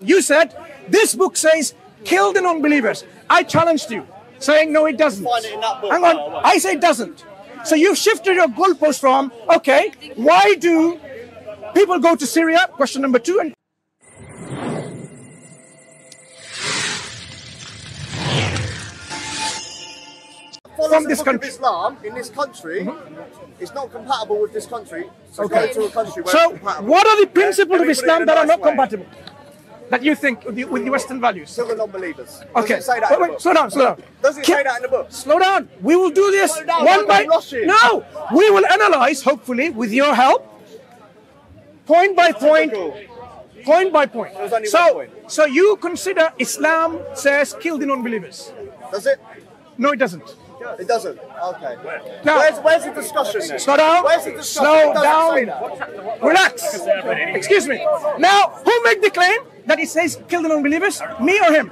You said this book says kill the non-believers. I challenged you, saying no, it doesn't. Find it in that book. Hang on, I say it doesn't. So you've shifted your goalpost from, okay, why do people go to Syria? Question number 2. And from this country, Islam in this country, it's not compatible with this country. So go to a country where so it's compatible. what are the principles of Islam that are not compatible? That you think with the Western values? Kill the non-believers. Okay. Does it say that in the book? Slow down, slow down. Does it say that in the book? Slow down. We will do this Slow down, one by... I'm rushing. No! We will analyze, hopefully, with your help, point by point. Point by point. There's only one point. So you consider Islam says kill the non-believers? Does it? No, it doesn't. It doesn't. Okay. Now, Where's the discussion then? slow down. Where's the discussion? Slow It doesn't say down. that. Relax. Excuse me. Now, who made the claim that it says kill the non-believers? Me or him?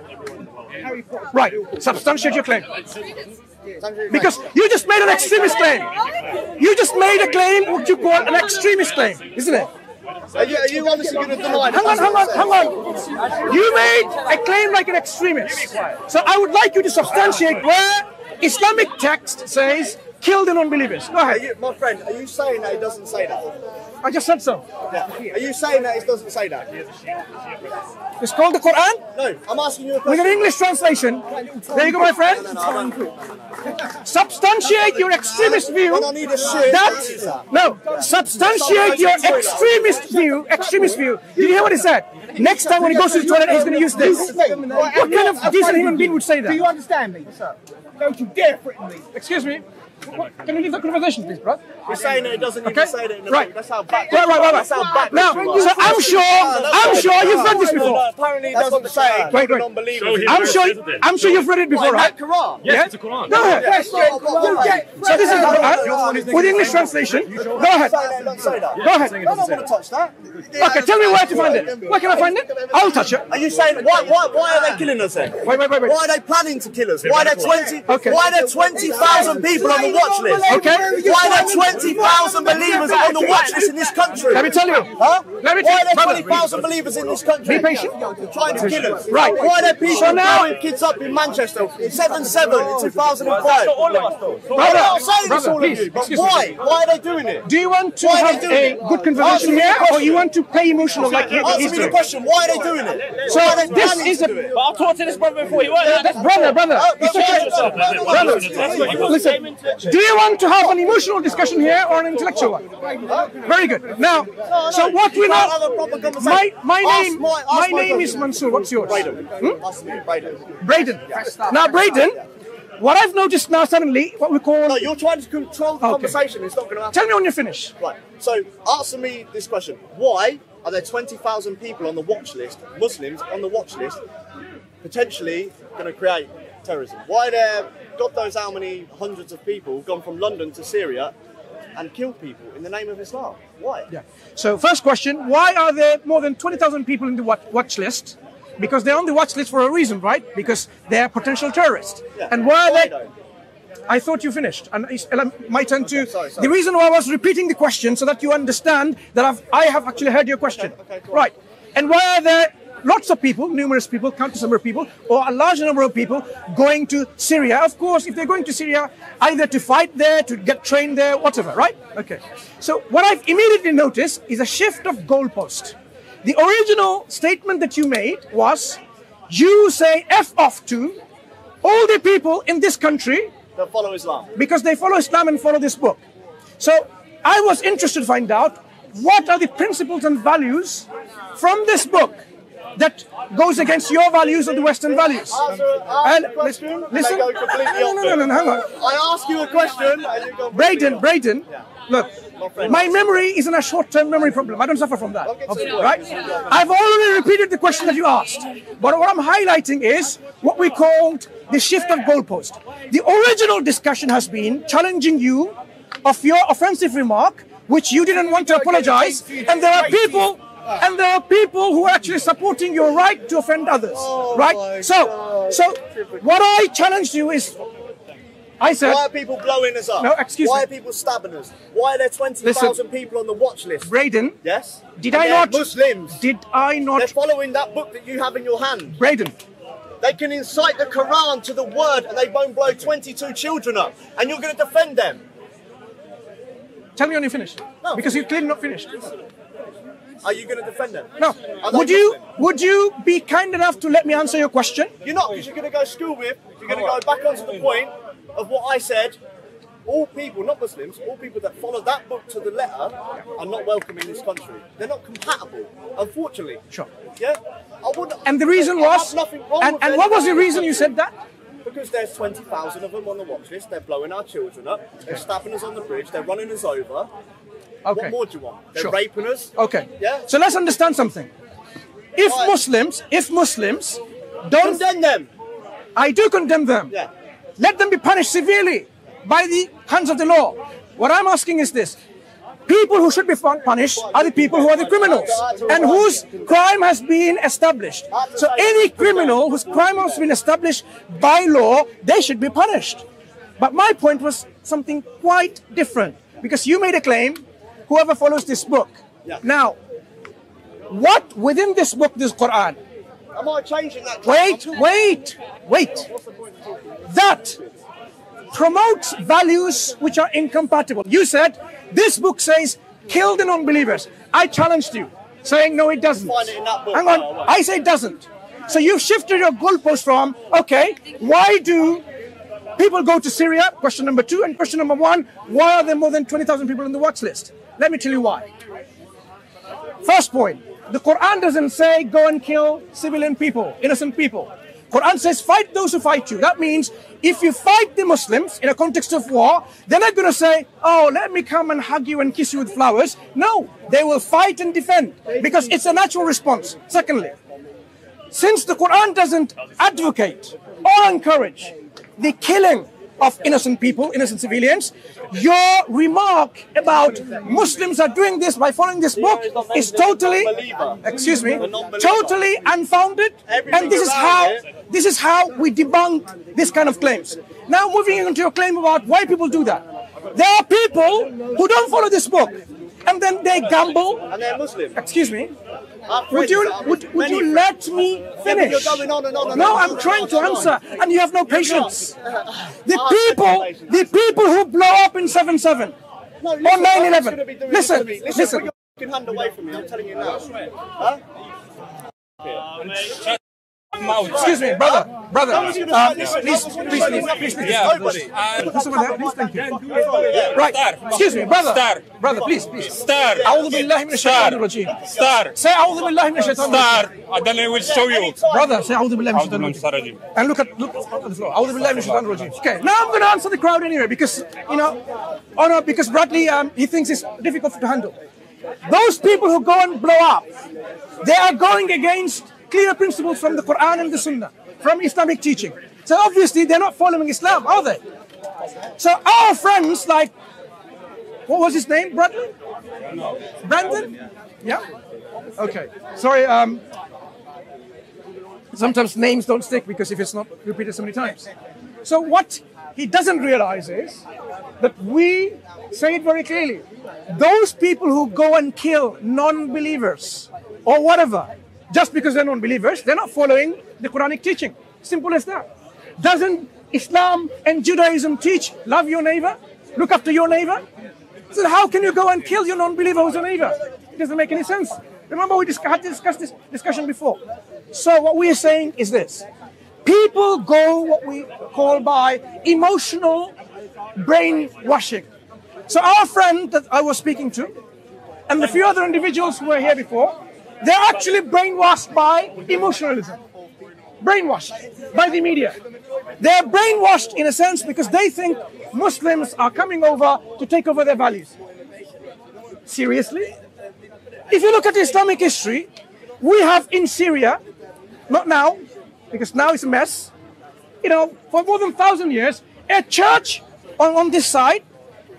Right. Substantiate your claim. Because you just made an extremist claim. You just made a claim what you call an extremist claim, isn't it? Are you honestly going to deny Hang on. You made a claim like an extremist. So I would like you to substantiate where Islamic text says kill the non-believers. Go ahead. My friend, are you saying that it doesn't say that? I just said so. Yeah. Are you saying that it doesn't say that? It's called the Quran. No, I'm asking you a With question. an English translation. There you go, my friend. Substantiate your extremist view. When I need a shit, Substantiate your extremist view. Did you hear what he said? Next time when he goes to the toilet, he's going to use this. What kind of decent human being would say that? Do you understand me, sir? Don't you dare threaten me. Excuse me. Can you leave the conversation, please, bro? You're saying that it doesn't even say that in the Right. book. That's how bad. Right. That's how bad. Now, so I'm sure you've read this before. Apparently, it doesn't say Wait. non-believers. I'm sure you've read it before, right? Quran. Yes, it's a Quran. Go ahead. So this is the Quran with English translation. Go ahead. Don't say that. Go ahead. I don't want to touch that. Okay, tell me where to find it. Where can I find it? I'll touch it. Are you saying why are they killing us then? Wait. Why are they planning to kill us? Why are there 20? Okay. Why are there 20,000 people on the watch list? Okay. Why are there 20,000 believers on the watch list in this country? Let me tell you. Huh? Let me Why are tell there you. 20,000 believers in this country? Be patient. Trying to kill us. Right. Why are there people So now- blowing kids up in Manchester in 7/7 in 2005? Brother, I'm saying this all of please, you, but excuse why? me. Why are they doing it? Do you want to Why are have they doing a it? good conversation Answer me the here, or question. you want to play emotional like Answer me the history? question. Why are they doing it? So Why are they this planning is to a do it? But I've talked to this brother before. He weren't. brother. It's okay. yourself. Brother, listen. Do you want to have an emotional discussion here or an intellectual one? Very good. Now, so what we Can't have know. a proper conversation. My Ask name question. is Mansoor. What's yours? Braden. Ask me, Braden. Braden. Now, Braden, what I've noticed now suddenly, what we call. No, you're trying to control the conversation. It's not going to happen. Tell me when you finish. Right. So answer me this question: why are there 20,000 people on the watch list, Muslims on the watch list, potentially going to create terrorism? Why are there God knows how many hundreds of people gone from London to Syria and killed people in the name of Islam? Why? Yeah. So first question, why are there more than 20,000 people in the watch list? Because they're on the watch list for a reason, right? Because they're potential terrorists. Yeah. And why are they? though? I thought you finished. And it's my turn to... sorry. The reason why I was repeating the question so that you understand that I have actually heard your question. Okay, cool. Right. And why are there lots of people, numerous people, countless number of people, or a large number of people going to Syria? Of course, if they're going to Syria, either to fight there, to get trained there, whatever, right? Okay. So what I've immediately noticed is a shift of goalpost. The original statement that you made was, you say F off to all the people in this country That follow Islam. because they follow Islam and follow this book. So I was interested to find out what are the principles and values from this book that goes against your values or the Western values. Answer the question. Listen. They go completely No, hang on. I ask you a question and you go Braden, look, my memory isn't a short-term memory problem. I don't suffer from that, right? I've already repeated the question that you asked, but what I'm highlighting is what we called the shift of goalpost. The original discussion has been challenging you of your offensive remark, which you didn't want to apologize, and there are people who are actually supporting your right to offend others, right? So what I challenged you is I said... Why are people blowing us up? No, excuse Why me. are people stabbing us? Why are there 20,000 people on the watch list? Braden, Yes? did And I they're not... Muslims. Did I not... They're following that book that you have in your hand. Braden, They can incite the Quran to the word and they won't blow 22 children up. And you're going to defend them. tell me when you finish. No. Because you're clearly not finished. Are you going to defend them? No. Are they Muslim? Would you be kind enough to let me answer your question? You're not, because you're going to go school with, you're going to go back onto the point of what I said. All people, not Muslims, all people that follow that book to the letter are not welcome in this country. They're not compatible, unfortunately. Sure. Yeah? I wouldn't, And the reason I have was... nothing wrong And, with and it. what was the reason you said that? Because there's 20,000 of them on the watch list. They're blowing our children up. They're stabbing us on the bridge. They're running us over. Okay. What more do you want? They're Sure. raping us. Okay. Yeah? So let's understand something. If Muslims don't... Condemn them. I do condemn them. Yeah. Let them be punished severely by the hands of the law. What I'm asking is this. People who should be punished are the people who are the criminals and whose crime has been established. So any criminal whose crime has been established by law, they should be punished. But my point was something quite different, because you made a claim, whoever follows this book. Yeah. Now, what within this book, this Quran, Am I changing that? wait. That promotes values which are incompatible. You said this book says kill the non-believers. I challenged you, saying no, it doesn't. Find it in that book. Hang on, No, I say it doesn't. So you've shifted your goalpost from, okay, why do people go to Syria? Question number 2. And question number 1, why are there more than 20,000 people on the watch list? Let me tell you why. First point, the Quran doesn't say go and kill civilian people, innocent people. Quran says fight those who fight you. That means if you fight the Muslims in a context of war, they're not going to say, oh, let me come and hug you and kiss you with flowers. No, they will fight and defend because it's a natural response. Secondly, since the Quran doesn't advocate or encourage the killing of innocent people, innocent civilians, your remark about Muslims are doing this by following this book is totally, totally unfounded. And this is how we debunk this kind of claims. Now moving into your claim about why people do that. There are people who don't follow this book and then they gamble. And they're Muslim. Excuse me. Would you let me finish? You're going on and on and No, on. I'm trying to answer, and you have no patience. The people who blow up in 7/7 No, or listen, 9/11. gonna be doing Listen, this to me. listen. Put your fucking hand away from me. I'm telling you now. Huh? Excuse me, brother. Please. Yeah. Nobody. Please, thank you. Right. Excuse me, brother. Star. Brother, please. Star. أعوذ بالله من الشيطان الرجيم. Star. Say أعوذ بالله من الشيطان Star. الرجيم. Then I will show you. Brother, say أعوذ بالله من الشيطان من الرجيم. الرجيم. And look at the floor. أعوذ بالله من الشيطان الرجيم. Okay, now I'm going to answer the crowd anyway because, because Bradley, he thinks it's difficult to handle. Those people who go and blow up, they are going against clear principles from the Quran and the Sunnah, from Islamic teaching. So obviously they're not following Islam, are they? So our friends like, what was his name, Bradley? Brandon? Yeah? Okay. Sorry, sometimes names don't stick because if it's not repeated so many times. So what he doesn't realize is that we say it very clearly. Those people who go and kill non-believers or whatever, just because they're non-believers, they're not following the Quranic teaching. Simple as that. Doesn't Islam and Judaism teach love your neighbor? Look after your neighbor? So how can you go and kill your non-believer who's a neighbor? It doesn't make any sense. Remember we had discussed this discussion before. So what we are saying is this. People go what we call by emotional brainwashing. So our friend that I was speaking to, and the few other individuals who were here before, they're actually brainwashed by emotionalism. Brainwashed by the media. They're brainwashed in a sense because they think Muslims are coming over to take over their values. Seriously? If you look at Islamic history, we have in Syria, not now, because now it's a mess, for more than 1,000 years, a church on this side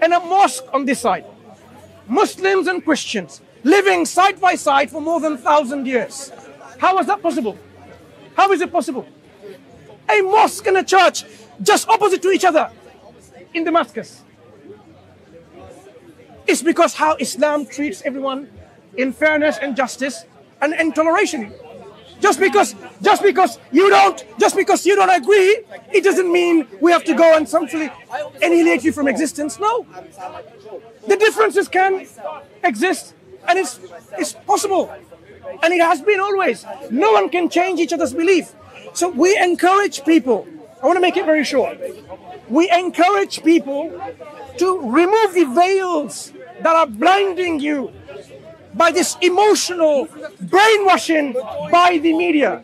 and a mosque on this side. Muslims and Christians living side by side for more than 1,000 years. How was that possible? How is it possible? A mosque and a church just opposite to each other. in Damascus. It's because how Islam treats everyone in fairness and justice and toleration. Just because you don't agree, it doesn't mean we have to go and simply annihilate you from existence. No. The differences can exist, and it's possible. And it has been always. No one can change each other's belief. So we encourage people, I want to make it very short. We encourage people to remove the veils that are blinding you by this emotional brainwashing by the media.